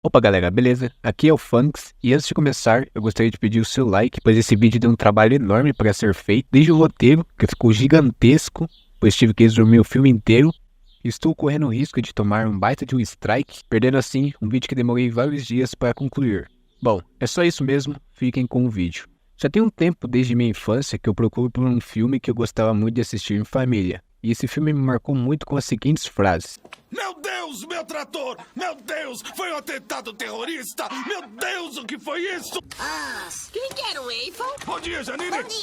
Opa galera, beleza? Aqui é o Funks e antes de começar eu gostaria de pedir o seu like, pois esse vídeo deu um trabalho enorme para ser feito, desde o roteiro, que ficou gigantesco, pois tive que resumir o filme inteiro, e estou correndo o risco de tomar um baita de um strike, perdendo assim um vídeo que demorei vários dias para concluir. Bom, é só isso mesmo, fiquem com o vídeo. Já tem um tempo desde minha infância que eu procuro por um filme que eu gostava muito de assistir em família, e esse filme me marcou muito com as seguintes frases. Meu Deus, meu trator! Meu Deus, foi um atentado terrorista! Meu Deus, o que foi isso? Quem quer o Eiffel? Bom dia, Janine! Bom dia.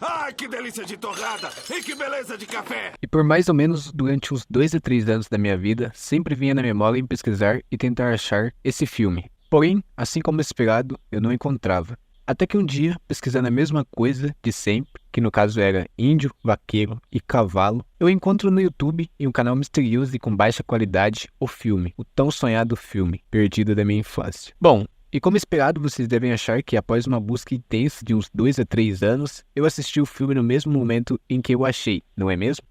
Ai, que delícia de torrada! E que beleza de café! E por mais ou menos durante uns 2 a 3 anos da minha vida, sempre vinha na memória em pesquisar e tentar achar esse filme. Porém, assim como esperado, eu não encontrava. Até que um dia, pesquisando a mesma coisa de sempre, que no caso era índio, vaqueiro e cavalo, eu encontro no YouTube, em um canal misterioso e com baixa qualidade, o filme, o tão sonhado filme, perdido da minha infância. Bom, e como esperado, vocês devem achar que após uma busca intensa de uns 2 a 3 anos, eu assisti o filme no mesmo momento em que eu achei, não é mesmo?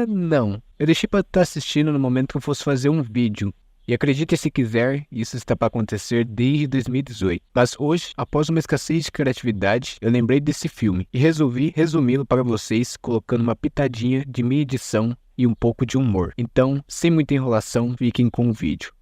Não. Eu deixei para estar assistindo no momento que eu fosse fazer um vídeo. E acredite se quiser, isso está para acontecer desde 2018. Mas hoje, após uma escassez de criatividade, eu lembrei desse filme e resolvi resumi-lo para vocês, colocando uma pitadinha de minha edição e um pouco de humor. Então, sem muita enrolação, fiquem com o vídeo.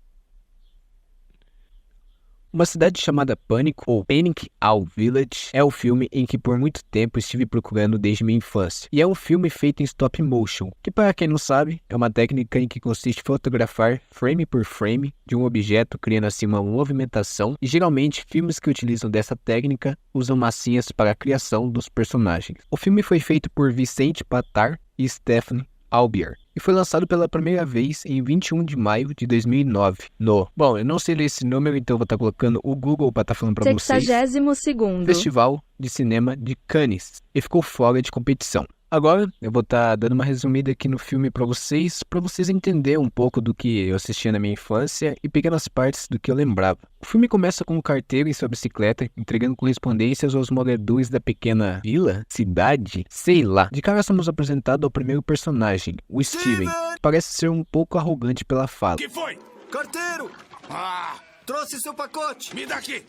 Uma cidade chamada Pânico, ou Panic All Village, é o filme em que por muito tempo estive procurando desde minha infância. E é um filme feito em stop motion, que para quem não sabe, é uma técnica em que consiste em fotografar frame por frame de um objeto, criando assim uma movimentação. E geralmente, filmes que utilizam dessa técnica usam massinhas para a criação dos personagens. O filme foi feito por Vicente Patar e Stephanie Albier, e foi lançado pela primeira vez em 21 de maio de 2009 no... Bom, eu não sei ler esse número, então eu vou estar colocando o Google para estar falando para vocês. 62º. Festival de Cinema de Cannes, e ficou fora de competição. Agora, eu vou estar dando uma resumida aqui no filme para vocês entenderem um pouco do que eu assistia na minha infância e pequenas partes do que eu lembrava. O filme começa com um carteiro em sua bicicleta, entregando correspondências aos moradores da pequena vila, cidade, sei lá. De cara somos apresentados ao primeiro personagem, o Steven. Parece ser um pouco arrogante pela fala. Que foi? Carteiro! Ah, Trouxe seu pacote! me dá aqui!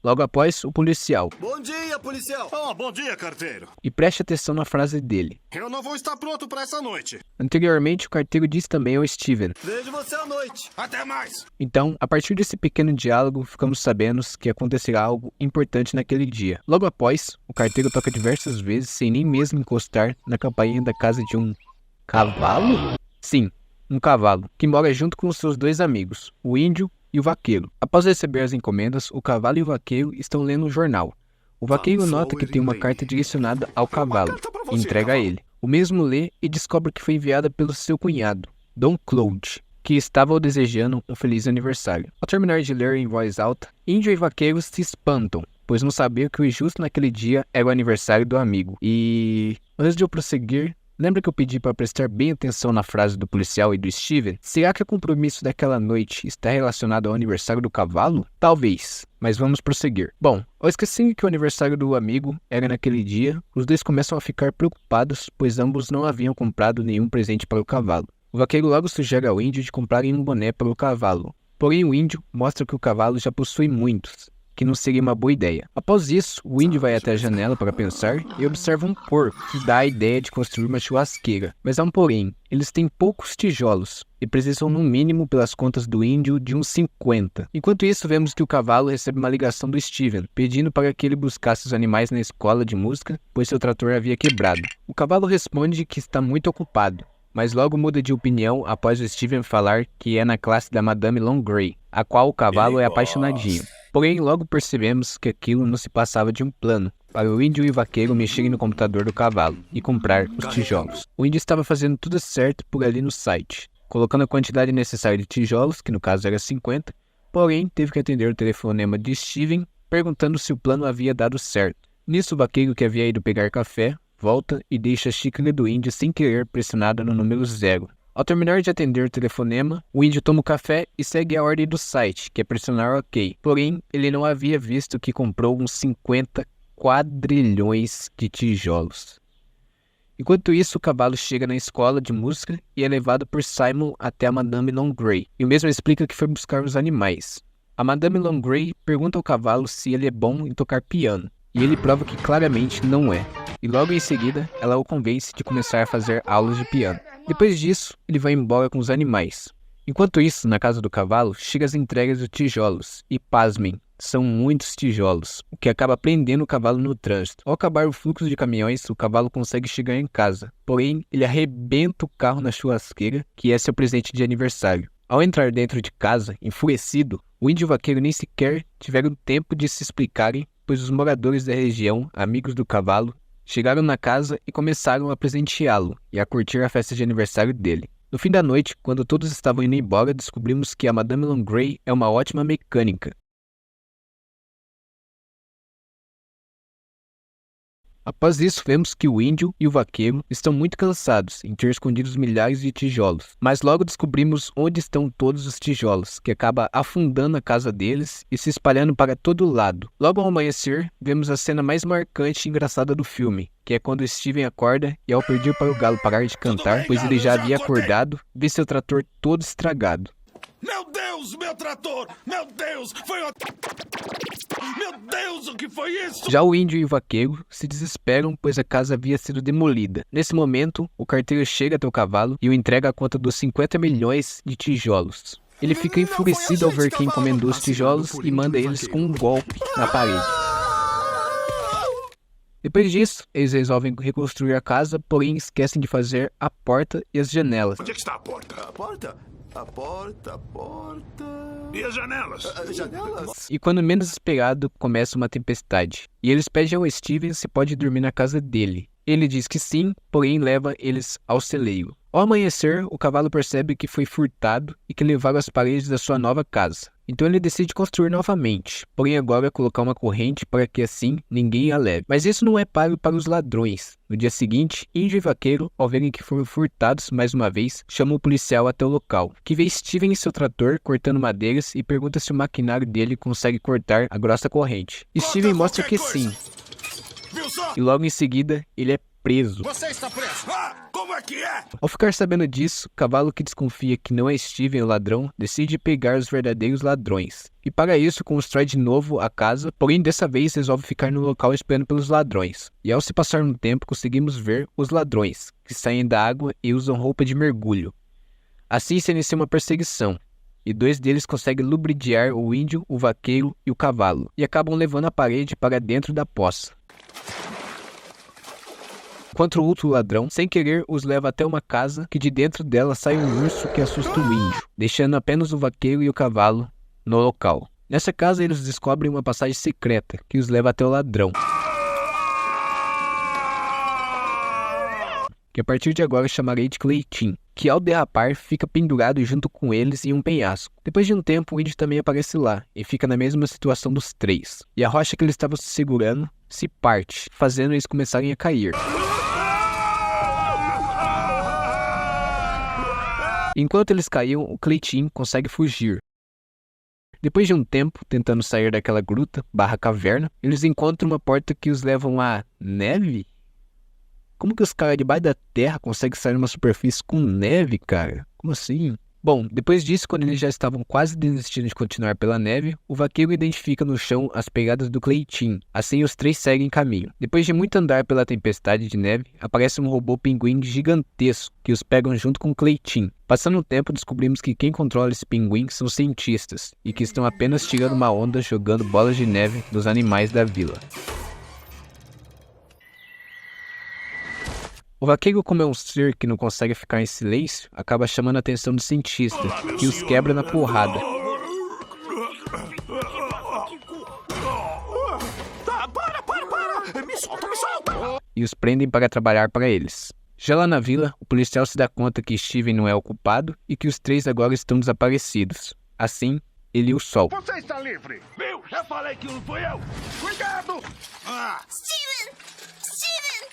Logo após, o policial. Bom dia, policial! Oh, bom dia, carteiro! E preste atenção na frase dele. Eu não vou estar pronto para essa noite. Anteriormente, o carteiro disse também ao Steven. Vejo você à noite! Até mais! Então, a partir desse pequeno diálogo, ficamos sabendo que acontecerá algo importante naquele dia. Logo após, o carteiro toca diversas vezes sem nem mesmo encostar na campainha da casa de um cavalo? Sim, um cavalo, que mora junto com seus dois amigos, o índio e o vaqueiro. Após receber as encomendas, o cavalo e o vaqueiro estão lendo um jornal. O vaqueiro nota que tem uma carta direcionada ao cavalo e entrega a ele. O mesmo lê e descobre que foi enviada pelo seu cunhado, Dom Claude, que estava o desejando um feliz aniversário. Ao terminar de ler em voz alta, índio e vaqueiro se espantam, pois não sabiam que o justo naquele dia era o aniversário do amigo. E antes de eu prosseguir, lembra que eu pedi para prestar bem atenção na frase do policial e do Steven? Será que o compromisso daquela noite está relacionado ao aniversário do cavalo? Talvez, mas vamos prosseguir. Bom, ao esquecer que o aniversário do amigo era naquele dia, os dois começam a ficar preocupados, pois ambos não haviam comprado nenhum presente para o cavalo. O vaqueiro logo sugere ao índio de comprarem um boné para o cavalo, porém o índio mostra que o cavalo já possui muitos, que não seria uma boa ideia. Após isso, o índio vai até a janela para pensar e observa um porco, que dá a ideia de construir uma churrasqueira. Mas há um porém, eles têm poucos tijolos e precisam no mínimo, pelas contas do índio, de uns 50. Enquanto isso, vemos que o cavalo recebe uma ligação do Steven, pedindo para que ele buscasse os animais na escola de música, pois seu trator havia quebrado. O cavalo responde que está muito ocupado, mas logo muda de opinião após o Steven falar que é na classe da Madame Longrey, a qual o cavalo é apaixonadinho. Porém, logo percebemos que aquilo não se passava de um plano para o índio e o vaqueiro mexerem no computador do cavalo e comprar os tijolos. O índio estava fazendo tudo certo por ali no site, colocando a quantidade necessária de tijolos, que no caso era 50, porém teve que atender o telefonema de Steven perguntando se o plano havia dado certo. Nisso, o vaqueiro, que havia ido pegar café, volta e deixa a xícara do índio sem querer pressionada no número 0. Ao terminar de atender o telefonema, o índio toma o café e segue a ordem do site, que é pressionar OK. Porém, ele não havia visto que comprou uns 50 quadrilhões de tijolos. Enquanto isso, o cavalo chega na escola de música e é levado por Simon até a Madame Longrey, e o mesmo explica que foi buscar os animais. A Madame Longrey pergunta ao cavalo se ele é bom em tocar piano, e ele prova que claramente não é. E logo em seguida, ela o convence de começar a fazer aulas de piano. Depois disso, ele vai embora com os animais. Enquanto isso, na casa do cavalo, chegam as entregas de tijolos, e pasmem, são muitos tijolos, o que acaba prendendo o cavalo no trânsito. Ao acabar o fluxo de caminhões, o cavalo consegue chegar em casa, porém, ele arrebenta o carro na churrasqueira, que é seu presente de aniversário. Ao entrar dentro de casa, enfurecido, o índio e o vaqueiro nem sequer tiveram tempo de se explicarem, pois os moradores da região, amigos do cavalo, chegaram na casa e começaram a presenteá-lo e a curtir a festa de aniversário dele. No fim da noite, quando todos estavam indo embora, descobrimos que a Madame Longrey é uma ótima mecânica. Após isso, vemos que o índio e o vaqueiro estão muito cansados em ter escondido milhares de tijolos, mas logo descobrimos onde estão todos os tijolos, que acaba afundando a casa deles e se espalhando para todo lado. Logo ao amanhecer, vemos a cena mais marcante e engraçada do filme, que é quando Steven acorda e, ao pedir para o galo parar de cantar, pois ele já havia acordado, vê seu trator todo estragado. Meu Deus, meu trator! Meu Deus, foi o... Meu Deus, o que foi isso? Já o índio e o vaqueiro se desesperam, pois a casa havia sido demolida. Nesse momento, o carteiro chega até o cavalo e o entrega a conta dos 50 milhões de tijolos. Ele fica enfurecido ao ver quem encomendou os tijolos e manda eles com um golpe na parede. Depois disso, eles resolvem reconstruir a casa, porém esquecem de fazer a porta e as janelas. Onde é que está a porta? A porta? A porta... E as janelas? Janelas? E quando menos esperado, começa uma tempestade. E eles pedem ao Steven se pode dormir na casa dele. Ele diz que sim, porém leva eles ao celeiro. Ao amanhecer, o cavalo percebe que foi furtado e que levaram as paredes da sua nova casa. Então ele decide construir novamente, porém agora colocar uma corrente para que assim ninguém a leve. Mas isso não é pago para os ladrões. No dia seguinte, índio e vaqueiro, ao verem que foram furtados mais uma vez, chamam o policial até o local, que vê Steven em seu trator cortando madeiras e pergunta se o maquinário dele consegue cortar a grossa corrente. Steven mostra que sim, Viu só? e logo em seguida ele é preso. Você está preso! Ah, como é que é? Ao ficar sabendo disso, o cavalo, que desconfia que não é Steven o ladrão, decide pegar os verdadeiros ladrões. E para isso constrói de novo a casa, porém dessa vez resolve ficar no local esperando pelos ladrões. E ao se passar um tempo, conseguimos ver os ladrões, que saem da água e usam roupa de mergulho. Assim se inicia uma perseguição, e dois deles conseguem lubridiar o índio, o vaqueiro e o cavalo, e acabam levando a parede para dentro da poça. Enquanto o outro ladrão, sem querer, os leva até uma casa que de dentro dela sai um urso que assusta o índio, deixando apenas o vaqueiro e o cavalo no local. Nessa casa eles descobrem uma passagem secreta que os leva até o ladrão, que a partir de agora chamarei de Cleitinho, que ao derrapar fica pendurado junto com eles em um penhasco. Depois de um tempo o índio também aparece lá e fica na mesma situação dos três, e a rocha que eles estavam se segurando se parte, fazendo eles começarem a cair. Enquanto eles caíam, o Cleitinho consegue fugir. Depois de um tempo, tentando sair daquela gruta, caverna, eles encontram uma porta que os levam à neve? Como que os caras debaixo da terra conseguem sair numa superfície com neve, cara? Como assim? Bom, depois disso, quando eles já estavam quase desistindo de continuar pela neve, o vaqueiro identifica no chão as pegadas do Cleitinho. Assim, os três seguem caminho. Depois de muito andar pela tempestade de neve, aparece um robô pinguim gigantesco que os pegam junto com o Cleitinho. Passando o tempo, descobrimos que quem controla esse pinguim são cientistas e que estão apenas tirando uma onda jogando bolas de neve nos animais da vila. O vaqueiro, como é um ser que não consegue ficar em silêncio, acaba chamando a atenção do cientista, que os quebra na porrada. Para! Me solta, me solta! E os prendem para trabalhar para eles. Já lá na vila, o policial se dá conta que Steven não é o culpado e que os três agora estão desaparecidos. Assim, ele os solta. Você está livre! Viu? Eu falei que não fui eu! Cuidado! Ah! Steven! Steven!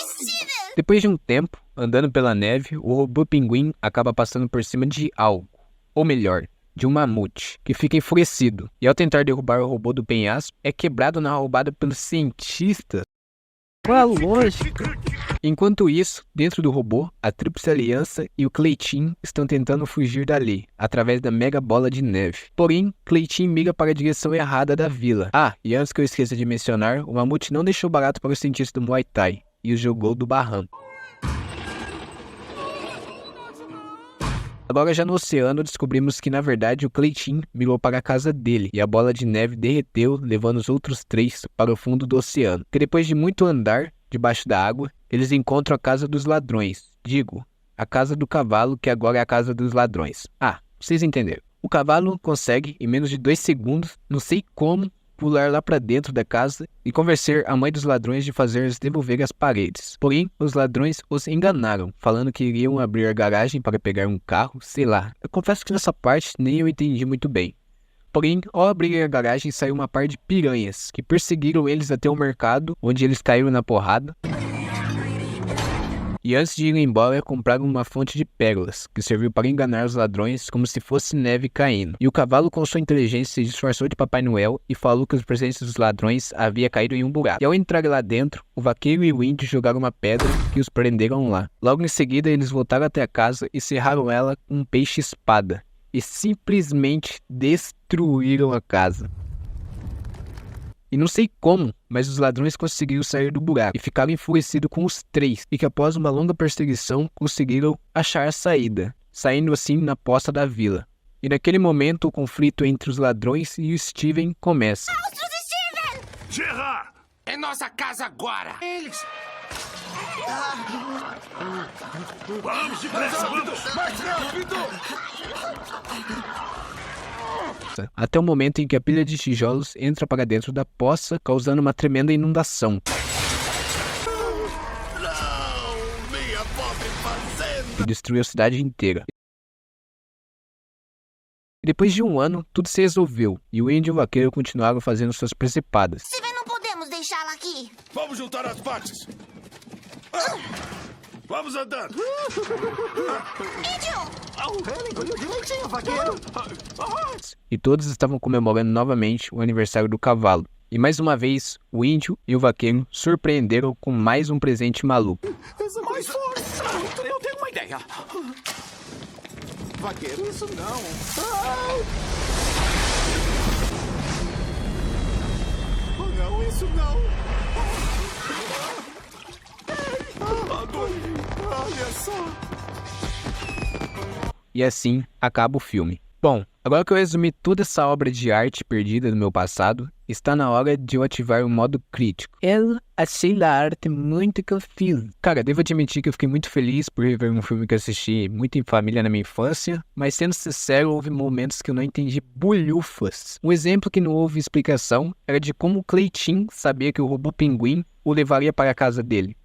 Steven! Depois de um tempo, andando pela neve, o robô pinguim acaba passando por cima de algo. Ou melhor, de um mamute, que fica enfurecido. E ao tentar derrubar o robô do penhasco, é quebrado na roubada pelos cientistas. Qual a lógica? Enquanto isso, dentro do robô, a Tríplice Aliança e o Cleitinho estão tentando fugir dali, através da mega bola de neve. Porém, Cleitinho migra para a direção errada da vila. Ah, e antes que eu esqueça de mencionar, o Mamute não deixou barato para o cientista do Muay Thai e o jogou do barranco. Agora já no oceano descobrimos que na verdade o Cleitinho migrou para a casa dele e a bola de neve derreteu, levando os outros 3 para o fundo do oceano. Que depois de muito andar debaixo da água, eles encontram a casa dos ladrões. Digo, a casa do cavalo, que agora é a casa dos ladrões. Ah, vocês entenderam. O cavalo consegue, em menos de 2 segundos, não sei como, pular lá para dentro da casa e convencer a mãe dos ladrões de fazer-eles devolver as paredes. Porém, os ladrões os enganaram, falando que iriam abrir a garagem para pegar um carro, sei lá. Eu confesso que nessa parte nem eu entendi muito bem. Porém, ao abrir a garagem, saiu uma par de piranhas, que perseguiram eles até o mercado, onde eles caíram na porrada. E antes de ir embora, compraram uma fonte de pérolas, que serviu para enganar os ladrões como se fosse neve caindo. E o cavalo, com sua inteligência, se disfarçou de Papai Noel e falou que os presentes dos ladrões havia caído em um buraco. E ao entrar lá dentro, o vaqueiro e o índio jogaram uma pedra que os prenderam lá. Logo em seguida, eles voltaram até a casa e cerraram ela com um peixe-espada. E simplesmente destruíram a casa. E não sei como, mas os ladrões conseguiram sair do buraco e ficaram enfurecidos com os 3, e que após uma longa perseguição conseguiram achar a saída, saindo assim na poça da vila. E naquele momento o conflito entre os ladrões e o Steven começa. Monstros, Steven! Gerard! É nossa casa agora! Eles... Vamos depressa, vamos! Mais rápido! Até o momento em que a pilha de tijolos entra para dentro da poça, causando uma tremenda inundação. Não! Minha pobre fazenda! Que destruiu a cidade inteira. E depois de um ano, tudo se resolveu, e o índio e o vaqueiro continuaram fazendo suas principadas. Steven, não podemos deixá-la aqui. Vamos juntar as partes! Vamos andando! Índio! Ele engoliu direitinho, vaqueiro. E todos estavam comemorando novamente o aniversário do cavalo. E mais uma vez, o índio e o vaqueiro surpreenderam com mais um presente maluco. Mais força. Eu tenho uma ideia. Vaqueiro, isso não. Oh, não, isso não. Olha só. E assim acaba o filme. Bom, agora que eu resumi toda essa obra de arte perdida do meu passado, está na hora de eu ativar o modo crítico. Eu achei a arte muito que eu fiz. Cara, devo admitir que eu fiquei muito feliz por rever um filme que eu assisti muito em família na minha infância, mas sendo sincero, houve momentos que eu não entendi bolhufas. Um exemplo que não houve explicação era de como o Cleitinho sabia que o robô pinguim o levaria para a casa dele.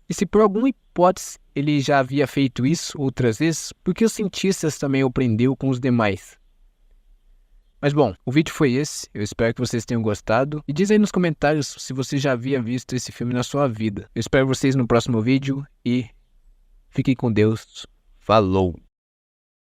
E se por alguma hipótese ele já havia feito isso outras vezes, por que os cientistas também o prendeu com os demais? Mas bom, o vídeo foi esse, eu espero que vocês tenham gostado. E diz aí nos comentários se você já havia visto esse filme na sua vida. Eu espero vocês no próximo vídeo e fiquem com Deus. Falou!